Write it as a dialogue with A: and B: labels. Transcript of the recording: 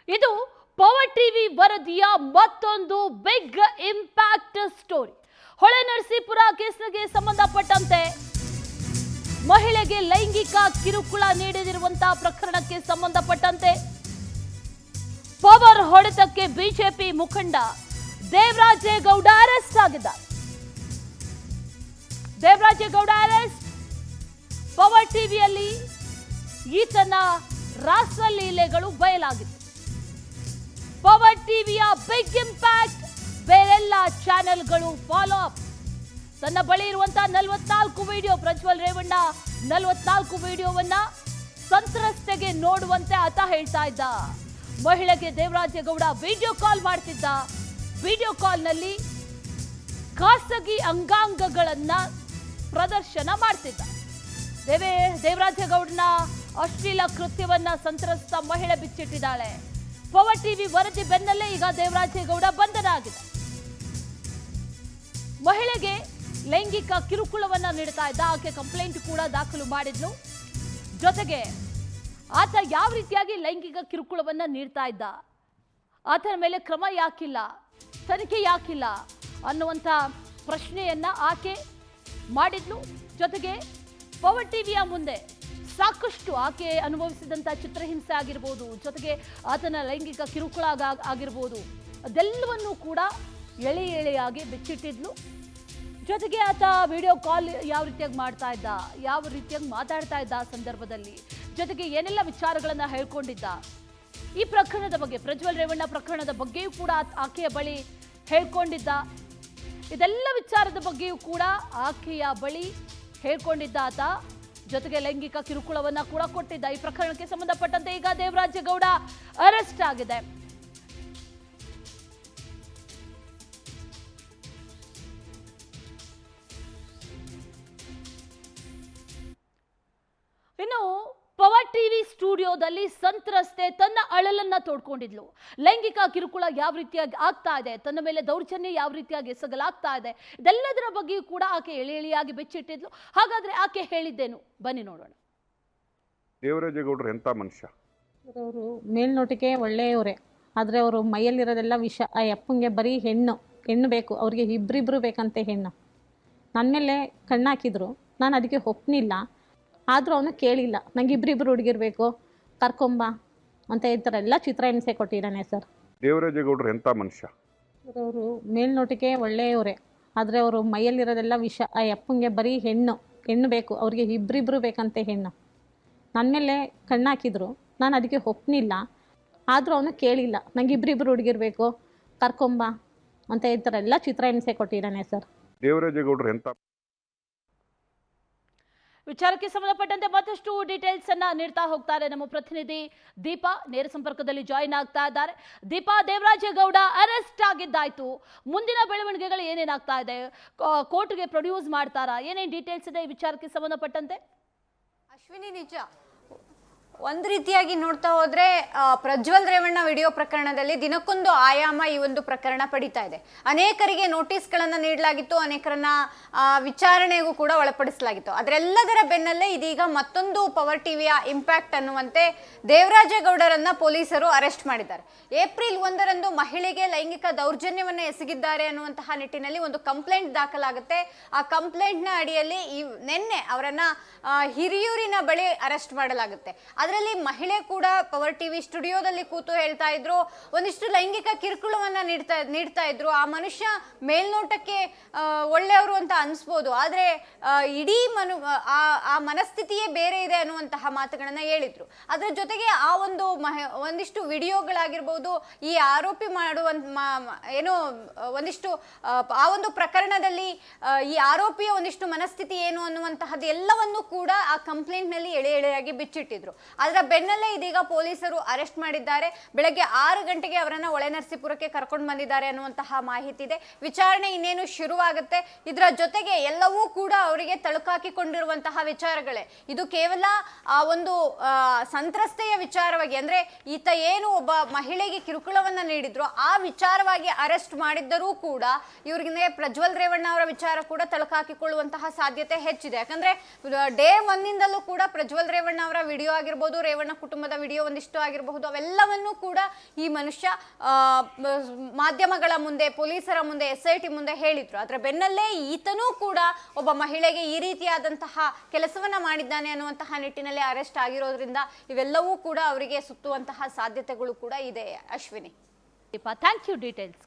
A: ಇದು power TV ವರದಿಯ ಮತ್ತೊಂದು ಬಿಗ್ ಇಂಪ್ಯಾಕ್ಟ್ ಸ್ಟೋರಿ. ಹೊಳೆನರಸೀಪುರ ಕೇಸ್ಗೆ ಸಂಬಂಧಪಟ್ಟಂತೆ ಮಹಿಳೆಗೆ ಲೈಂಗಿಕ ಕಿರುಕುಳ ನೀಡಿರುವಂತಹ ಪ್ರಕರಣಕ್ಕೆ ಸಂಬಂಧಪಟ್ಟಂತೆ ಪವರ್ ಹೊಡೆತಕ್ಕೆ ಬಿಜೆಪಿ ಮುಖಂಡ ದೇವರಾಜೇಗೌಡ ಅರೆಸ್ಟ್ ಆಗಿದ್ದಾರೆ. ದೇವರಾಜೇಗೌಡ ಅರೆಸ್ಟ್. ಪವರ್ ಟಿವಿಯಲ್ಲಿ ಈತನ ರಾಸಲೀಲೆಗಳು ಬಯಲಾಗಿದೆ. ಪವರ್ ಟಿವಿಯ ಬಿಗ್ ಇಂಪ್ಯಾಕ್ಟ್ ಬೇರೆಲ್ಲ ಚಾನೆಲ್ಗಳು ಫಾಲೋ ಅಪ್. ತನ್ನ ಬಳಿ ಇರುವಂತಹ 44 ವಿಡಿಯೋ, ಪ್ರಜ್ವಲ್ ರೇವಣ್ಣ 44 ವಿಡಿಯೋವನ್ನ ಸಂತ್ರಸ್ತೆಗೆ ನೋಡುವಂತೆ ಆತ ಹೇಳ್ತಾ ಇದ್ದ. ಮಹಿಳೆಗೆ ದೇವರಾಜೇಗೌಡ ವಿಡಿಯೋ ಕಾಲ್ ಮಾಡ್ತಿದ್ದ. ವಿಡಿಯೋ ಕಾಲ್ನಲ್ಲಿ ಖಾಸಗಿ ಅಂಗಾಂಗಗಳನ್ನ ಪ್ರದರ್ಶನ ಮಾಡ್ತಿದ್ದ. ದೇವರಾಜೇಗೌಡನ ಅಶ್ಲೀಲ ಕೃತ್ಯವನ್ನ ಸಂತ್ರಸ್ತ ಮಹಿಳೆ ಬಿಚ್ಚಿಟ್ಟಿದ್ದಾಳೆ. ಪವರ್ ಟಿವಿ ವರದಿ ಬೆನ್ನಲ್ಲೇ ಈಗ ದೇವರಾಜೇಗೌಡ ಬಂಧನ ಆಗಿದೆ. ಮಹಿಳೆಗೆ ಲೈಂಗಿಕ ಕಿರುಕುಳವನ್ನ ನೀಡ್ತಾ ಇದ್ದ. ಆಕೆ ಕಂಪ್ಲೇಂಟ್ ಕೂಡ ದಾಖಲು ಮಾಡಿದ್ಲು. ಜೊತೆಗೆ ಆತ ಯಾವ ರೀತಿಯಾಗಿ ಲೈಂಗಿಕ ಕಿರುಕುಳವನ್ನ ನೀಡ್ತಾ ಇದ್ದ, ಆತನ ಮೇಲೆ ಕ್ರಮ ಯಾಕಿಲ್ಲ, ತನಿಖೆ ಯಾಕಿಲ್ಲ ಅನ್ನುವಂಥ ಪ್ರಶ್ನೆಯನ್ನ ಆಕೆ ಮಾಡಿದ್ಲು. ಜೊತೆಗೆ ಪವರ್ ಟಿವಿಯ ಮುಂದೆ ಸಾಕಷ್ಟು ಆಕೆ ಅನುಭವಿಸಿದಂಥ ಚಿತ್ರಹಿಂಸೆ ಆಗಿರ್ಬೋದು, ಜೊತೆಗೆ ಆತನ ಲೈಂಗಿಕ ಕಿರುಕುಳ ಆಗಿರ್ಬೋದು, ಅದೆಲ್ಲವನ್ನೂ ಕೂಡ ಎಳೆಯಾಗಿ ಬಿಚ್ಚಿಟ್ಟಿದ್ಲು. ಜೊತೆಗೆ ಆತ ವಿಡಿಯೋ ಕಾಲ್ ಯಾವ ರೀತಿಯಾಗಿ ಮಾಡ್ತಾ ಇದ್ದ, ಯಾವ ರೀತಿಯಾಗಿ ಮಾತಾಡ್ತಾ ಇದ್ದ ಆ ಸಂದರ್ಭದಲ್ಲಿ, ಜೊತೆಗೆ ಏನೆಲ್ಲ ವಿಚಾರಗಳನ್ನ ಹೇಳ್ಕೊಂಡಿದ್ದ, ಈ ಪ್ರಕರಣದ ಬಗ್ಗೆ, ಪ್ರಜ್ವಲ್ ರೇವಣ್ಣ ಪ್ರಕರಣದ ಬಗ್ಗೆಯೂ ಕೂಡ ಆಕೆಯ ಬಳಿ ಹೇಳ್ಕೊಂಡಿದ್ದ. ಇದೆಲ್ಲ ವಿಚಾರದ ಬಗ್ಗೆಯೂ ಕೂಡ ಆಕೆಯ ಬಳಿ ಹೇಳ್ಕೊಂಡಿದ್ದ ಆತ. ಜೊತೆಗೆ ಲೈಂಗಿಕ ಕಿರುಕುಳವನ್ನ ಕೂಡ ಕೊಟ್ಟಿದ್ದ. ಈ ಪ್ರಕರಣಕ್ಕೆ ಸಂಬಂಧಪಟ್ಟಂತೆ ಈಗ ದೇವರಾಜೇಗೌಡ ಅರೆಸ್ಟ್ ಆಗಿದೆ. ಇನ್ನು ಪವರ್ ಟಿವಿ ಸ್ಟುಡಿಯೋದಲ್ಲಿ ಸಂತ್ರಸ್ತೆ ತನ್ನ ಅಳಲನ್ನ ತೋಡ್ಕೊಂಡಿದ್ಲು. ಲೈಂಗಿಕ ಕಿರುಕುಳ ಯಾವ ರೀತಿಯಾಗಿ ಆಗ್ತಾ ಇದೆ, ತನ್ನ ಮೇಲೆ ದೌರ್ಜನ್ಯ ಯಾವ ರೀತಿಯಾಗಿ ಎಸಗಲಾಗ್ತಾ ಇದೆ, ಇದೆಲ್ಲದರ ಬಗ್ಗೆಯೂ ಕೂಡ ಆಕೆ ಎಳೆಯಾಗಿ ಬೆಚ್ಚಿಟ್ಟಿದ್ಲು. ಹಾಗಾದ್ರೆ ಆಕೆ ಹೇಳಿದ್ದೇನು, ಬನ್ನಿ ನೋಡೋಣ.
B: ದೇವರಾಜೇಗೌಡರು ಎಂತ ಮನುಷ್ಯ?
C: ಅವರು ಮೇಲ್ನೋಟಿಗೆ ಒಳ್ಳೆಯವರೇ, ಆದರೆ ಅವರು ಮೈಯಲ್ಲಿರೋದೆಲ್ಲ ವಿಷ. ಆ ಅಪ್ಪಂಗೆ ಬರೀ ಹೆಣ್ಣು ಬೇಕು, ಅವ್ರಿಗೆ ಇಬ್ಬರಿಬ್ರು ಬೇಕಂತೆ ಹೆಣ್ಣು. ನನ್ನ ಮೇಲೆ ಕಣ್ಣಾಕಿದ್ರು, ನಾನು ಅದಕ್ಕೆ ಒಪ್ಪನಿಲ್ಲ. ಆದರೂ ಅವನು ಕೇಳಿಲ್ಲ, ನಂಗೆ ಇಬ್ಬರಿಬ್ರು ಹುಡುಗಿರ್ಬೇಕು, ಕರ್ಕೊಂಬ ಅಂತ ಹೇಳ್ತಾರೆ. ಎಲ್ಲ ಚಿತ್ರಹಿಂಸೆ ಕೊಟ್ಟಿದ್ದಾನೆ ಸರ್.
B: ದೇವರಾಜೇಗೌಡರು ಎಂತ ಮನುಷ್ಯ?
C: ಅವರು ಮೇಲ್ನೋಟಿಗೆ ಒಳ್ಳೆಯವರೇ, ಆದರೆ ಅವರು ಮೈಯಲ್ಲಿರೋದೆಲ್ಲ ವಿಷ. ಆ ಅಪ್ಪಂಗೆ ಬರೀ ಹೆಣ್ಣು ಬೇಕು, ಅವ್ರಿಗೆ ಇಬ್ಬರಿಬ್ರು ಬೇಕಂತೆ ಹೆಣ್ಣು. ನನ್ನ ಮೇಲೆ ಕಣ್ಣಾಕಿದ್ರು, ನಾನು ಅದಕ್ಕೆ ಒಪ್ಪನಿಲ್ಲ. ಆದರೂ ಅವನು ಕೇಳಿಲ್ಲ, ನಂಗೆ ಇಬ್ಬರಿಬ್ರು ಹುಡುಗಿರ್ಬೇಕು, ಕರ್ಕೊಂಬ ಅಂತ ಹೇಳ್ತಾರೆ. ಎಲ್ಲ ಚಿತ್ರಹಿಂಸೆ ಕೊಟ್ಟಿದ್ದಾನೆ ಸರ್.
B: ದೇವರಾಜೇಗೌಡರು ಎಂತ
A: ವಿಚಾರಕ್ಕೆ ಸಂಬಂಧಪಟ್ಟಂತೆ ಮತ್ತಷ್ಟು ಡೀಟೇಲ್ಸ್ ಅನ್ನ ನೀಡ್ತಾ ಹೋಗ್ತಾರೆ ನಮ್ಮ ಪ್ರತಿನಿಧಿ ದೀಪಾ. ನೇರ ಸಂಪರ್ಕದಲ್ಲಿ ಜಾಯಿನ್ ಆಗ್ತಾ ಇದ್ದಾರೆ. ದೀಪಾ, ದೇವರಾಜೇಗೌಡ ಅರೆಸ್ಟ್ ಆಗಿದ್ದಾಯ್ತು, ಮುಂದಿನ ಬೆಳವಣಿಗೆಗಳು ಏನೇನಾಗ್ತಾ ಇದೆ, ಕೋರ್ಟ್ಗೆ ಪ್ರೊಡ್ಯೂಸ್ ಮಾಡ್ತಾರಾ, ಏನೇನು ಡೀಟೇಲ್ಸ್ ಇದೆ ಈ ವಿಚಾರಕ್ಕೆ ಸಂಬಂಧಪಟ್ಟಂತೆ?
D: ಅಶ್ವಿನಿ, ನಿಜ ಒಂದು ರೀತಿಯಾಗಿ ನೋಡ್ತಾ ಹೋದ್ರೆ ಪ್ರಜ್ವಲ್ ರೇವಣ್ಣ ವಿಡಿಯೋ ಪ್ರಕರಣದಲ್ಲಿ ದಿನಕ್ಕೊಂದು ಆಯಾಮ ಈ ಒಂದು ಪ್ರಕರಣ ಪಡಿತಾ ಇದೆ. ಅನೇಕರಿಗೆ ನೋಟಿಸ್ಗಳನ್ನು ನೀಡಲಾಗಿತ್ತು, ಅನೇಕರನ್ನ ವಿಚಾರಣೆಗೂ ಕೂಡ ಒಳಪಡಿಸಲಾಗಿತ್ತು. ಅದರೆಲ್ಲದರ ಬೆನ್ನಲ್ಲೇ ಇದೀಗ ಮತ್ತೊಂದು ಪವರ್ ಟಿವಿಯ ಇಂಪ್ಯಾಕ್ಟ್ ಅನ್ನುವಂತೆ ದೇವರಾಜೇಗೌಡರನ್ನ ಪೊಲೀಸರು ಅರೆಸ್ಟ್ ಮಾಡಿದ್ದಾರೆ. ಏಪ್ರಿಲ್ 1ರಂದು ಮಹಿಳೆಗೆ ಲೈಂಗಿಕ ದೌರ್ಜನ್ಯವನ್ನು ಎಸಗಿದ್ದಾರೆ ಅನ್ನುವಂತಹ ನಿಟ್ಟಿನಲ್ಲಿ ಒಂದು ಕಂಪ್ಲೇಂಟ್ ದಾಖಲಾಗುತ್ತೆ. ಆ ಕಂಪ್ಲೇಂಟ್ನ ಅಡಿಯಲ್ಲಿ ನಿನ್ನೆ ಅವರನ್ನ ಹಿರಿಯೂರಿನ ಬಳಿ ಅರೆಸ್ಟ್ ಮಾಡಲಾಗುತ್ತೆ. ಅದರಲ್ಲಿ ಮಹಿಳೆ ಕೂಡ ಪವರ್ ಟಿವಿ ಸ್ಟುಡಿಯೋದಲ್ಲಿ ಕೂತು ಹೇಳ್ತಾ ಇದ್ರು, ಒಂದಿಷ್ಟು ಲೈಂಗಿಕ ಕಿರುಕುಳವನ್ನ ನೀಡ್ತಾ ಇದ್ರು. ಆ ಮನುಷ್ಯ ಮೇಲ್ನೋಟಕ್ಕೆ ಒಳ್ಳೆಯವರು ಅಂತ ಅನ್ಸ್ಬೋದು, ಆದ್ರೆ ಇಡೀ ಆ ಮನಸ್ಥಿತಿಯೇ ಬೇರೆ ಇದೆ ಅನ್ನುವಂತಹ ಮಾತುಗಳನ್ನ ಹೇಳಿದ್ರು. ಅದರ ಜೊತೆಗೆ ಆ ಒಂದಿಷ್ಟು ವಿಡಿಯೋಗಳಾಗಿರ್ಬೋದು, ಈ ಆರೋಪಿ ಏನು ಒಂದಿಷ್ಟು ಆ ಒಂದು ಪ್ರಕರಣದಲ್ಲಿ ಈ ಆರೋಪಿಯ ಒಂದಿಷ್ಟು ಮನಸ್ಥಿತಿ ಏನು ಅನ್ನುವಂತಹದ್ದು ಎಲ್ಲವನ್ನೂ ಕೂಡ ಆ ಕಂಪ್ಲೇಂಟ್ ನಲ್ಲಿ ಎಳೆಯಾಗಿ ಬಿಚ್ಚಿಟ್ಟಿದ್ರು. ಅದರ ಬೆನ್ನಲ್ಲೇ ಇದೀಗ ಪೊಲೀಸರು ಅರೆಸ್ಟ್ ಮಾಡಿದ್ದಾರೆ. ಬೆಳಗ್ಗೆ 6 ಗಂಟೆಗೆ ಅವರನ್ನ ಹೊಳೆನರಸೀಪುರಕ್ಕೆ ಕರ್ಕೊಂಡು ಬಂದಿದ್ದಾರೆ ಅನ್ನುವಂತಹ ಮಾಹಿತಿ ಇದೆ. ವಿಚಾರಣೆ ಇನ್ನೇನು ಶುರುವಾಗುತ್ತೆ. ಇದರ ಜೊತೆಗೆ ಎಲ್ಲವೂ ಕೂಡ ಅವರಿಗೆ ತಳುಕಾಕಿಕೊಂಡಿರುವಂತಹ ವಿಚಾರಗಳೇ. ಇದು ಕೇವಲ ಒಂದು ಸಂತ್ರಸ್ತೆಯ ವಿಚಾರವಾಗಿ, ಅಂದ್ರೆ ಈತ ಏನು ಒಬ್ಬ ಮಹಿಳೆಗೆ ಕಿರುಕುಳವನ್ನ ನೀಡಿದ್ರು ಆ ವಿಚಾರವಾಗಿ ಅರೆಸ್ಟ್ ಮಾಡಿದ್ದರೂ ಕೂಡ ಇವರಿಗೆ ಪ್ರಜ್ವಲ್ ರೇವಣ್ಣ ಅವರ ವಿಚಾರ ಕೂಡ ತಳುಕಾಕಿಕೊಳ್ಳುವಂತಹ ಸಾಧ್ಯತೆ ಹೆಚ್ಚಿದೆ. ಯಾಕಂದ್ರೆ ಡೇ 1 ಕೂಡ ಪ್ರಜ್ವಲ್ ರೇವಣ್ಣ ಅವರ ವಿಡಿಯೋ ಆಗಿರ್ಬೋದು, ಆಗಿರ್ಬೋದು, ರೇವಣ್ಣ ಕುಟುಂಬದ ವಿಡಿಯೋ ಒಂದಿಷ್ಟು ಆಗಿರಬಹುದು, ಅವೆಲ್ಲವನ್ನೂ ಕೂಡ ಈ ಮನುಷ್ಯ ಮಾಧ್ಯಮಗಳ ಮುಂದೆ, ಪೊಲೀಸರ ಮುಂದೆ, SIT ಮುಂದೆ ಹೇಳಿದ್ರು. ಅದರ ಬೆನ್ನಲ್ಲೇ ಈತನೂ ಕೂಡ ಒಬ್ಬ ಮಹಿಳೆಗೆ ಈ ರೀತಿಯಾದಂತಹ ಕೆಲಸವನ್ನ ಮಾಡಿದ್ದಾನೆ ಅನ್ನುವಂತಹ ನಿಟ್ಟಿನಲ್ಲಿ ಅರೆಸ್ಟ್ ಆಗಿರೋದ್ರಿಂದ ಇವೆಲ್ಲವೂ ಕೂಡ ಅವರಿಗೆ ಸುತ್ತುವಂತಹ ಸಾಧ್ಯತೆಗಳು ಕೂಡ ಇದೆ. Ashwini,
A: thank you details.